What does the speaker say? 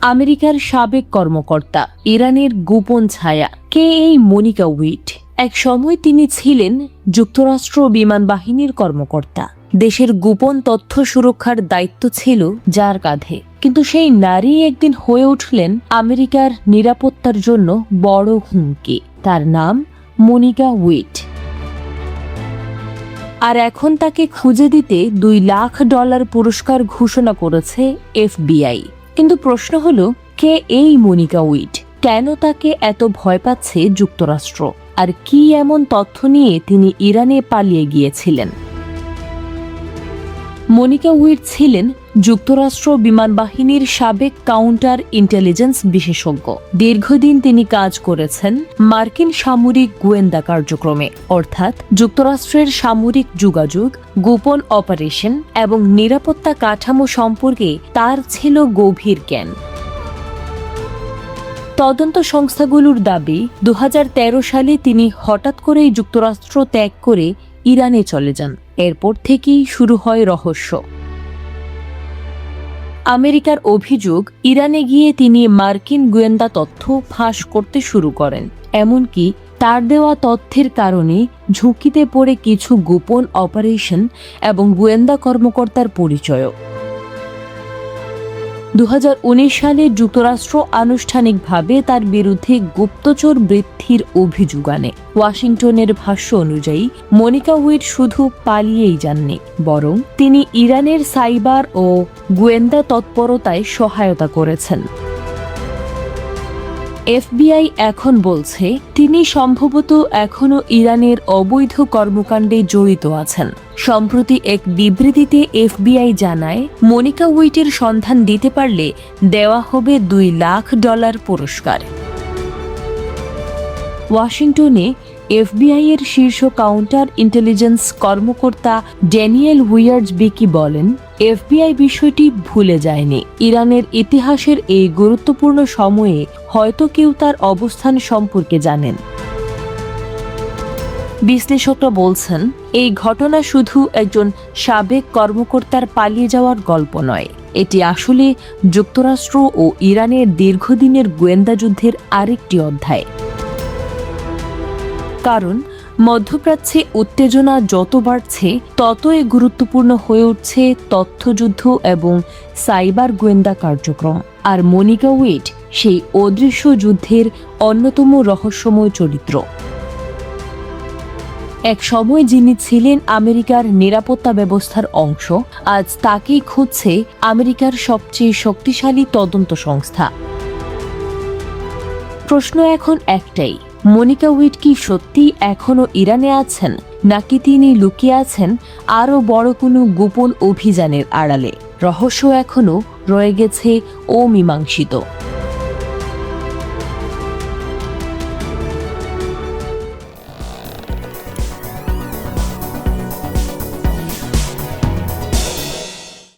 আমেরিকার সাবেক কর্মকর্তা, ইরানের গোপন ছায়া। কে এই মনিকা উইট? এক সময় তিনি ছিলেন যুক্তরাষ্ট্র বিমান বাহিনীর কর্মকর্তা। দেশের গোপন তথ্য সুরক্ষার দায়িত্ব ছিল যার কাঁধে। কিন্তু সেই নারী একদিন হয়ে উঠলেন আমেরিকার নিরাপত্তার জন্য বড় হুমকি। তার নাম মনিকা উইট। আর এখন তাকে খুঁজে দিতে $2 লাখ পুরস্কার ঘোষণা করেছে FBI। কিন্তু প্রশ্ন হলো, কে এই মনিকা উইট? কেন তাকে এত ভয় পাচ্ছে যুক্তরাষ্ট্র? আর কি এমন তথ্য নিয়ে তিনি ইরানে পালিয়ে গিয়েছিলেন? মনিকা উইট ছিলেন যুক্তরাষ্ট্র বিমান বাহিনীর সাবেক কাউন্টার ইন্টেলিজেন্স বিশেষজ্ঞ। দীর্ঘদিন তিনি কাজ করেছেন মার্কিন সামরিক গোয়েন্দা কার্যক্রমে, অর্থাৎ যুক্তরাষ্ট্রের সামরিক যোগাযোগ, গোপন অপারেশন এবং নিরাপত্তা কাঠামো সম্পর্কে তার ছিল গভীর জ্ঞান। তদন্ত সংস্থাগুলোর দাবি, 2013 সালে তিনি হঠাৎ করেই যুক্তরাষ্ট্র ত্যাগ করে ইরানে চলে যান। এরপর থেকেই শুরু হয় রহস্য। আমেরিকার অভিযোগ, ইরানে গিয়ে তিনি মার্কিন গোয়েন্দা তথ্য ফাঁস করতে শুরু করেন। এমনকি তার দেওয়া তথ্যের কারণে ঝুঁকিতে পড়ে কিছু গোপন অপারেশন এবং গোয়েন্দা কর্মকর্তার পরিচয়ও। 2019 সালে যুক্তরাষ্ট্র আনুষ্ঠানিকভাবে তার বিরুদ্ধে গুপ্তচর বৃদ্ধির অভিযোগ আনে। ওয়াশিংটনের ভাষ্য অনুযায়ী মনিকা উইট শুধু পালিয়েই যাননি, বরং তিনি ইরানের সাইবার ও গোয়েন্দা তৎপরতায় সহায়তা করেছেন। FBI এখন বলছে তিনি সম্ভবত এখনও ইরানের অবৈধ কর্মকাণ্ডে জড়িত আছেন। সম্প্রতি এক বিবৃতিতে FBI জানায়, মনিকা উইটের সন্ধান দিতে পারলে দেওয়া হবে $2 লাখ পুরস্কার। ওয়াশিংটনে FBI এর শীর্ষ কাউন্টার ইন্টেলিজেন্স কর্মকর্তা ড্যানিয়েল উইয়ার্ডসবিকি বলেন, FBI বিষয়টি ভুলে যায়নি। ইরানের ইতিহাসের এই গুরুত্বপূর্ণ সময়ে হয়তো কেউ তার অবস্থান সম্পর্কে জানেন। বিশ্লেষকরা বলছেন, এই ঘটনা শুধু একজন সাবেক কর্মকর্তার পালিয়ে যাওয়ার গল্প নয়, এটি আসলে যুক্তরাষ্ট্র ও ইরানের দীর্ঘদিনের গোয়েন্দা যুদ্ধের আরেকটি অধ্যায়। কারণ মধ্যপ্রাচ্যে উত্তেজনা যত বাড়ছে, ততই গুরুত্বপূর্ণ হয়ে উঠছে তথ্যযুদ্ধ এবং সাইবার গোয়েন্দা কার্যক্রম। আর মনিকা উইট সেই অদৃশ্য যুদ্ধের অন্যতম রহস্যময় চরিত্র। এক সময় যিনি ছিলেন আমেরিকার নিরাপত্তা ব্যবস্থার অংশ, আজ তাকেই খুঁজছে আমেরিকার সবচেয়ে শক্তিশালী তদন্ত সংস্থা। প্রশ্ন এখন একটাই, মনিকা উইট কি সত্যি এখনো ইরানে আছেন, নাকি তিনি লুকিয়ে আছেন আরও বড় কোনো গোপন অভিযানের আড়ালে? রহস্য এখনো রয়ে গেছে অমীমাংসিত।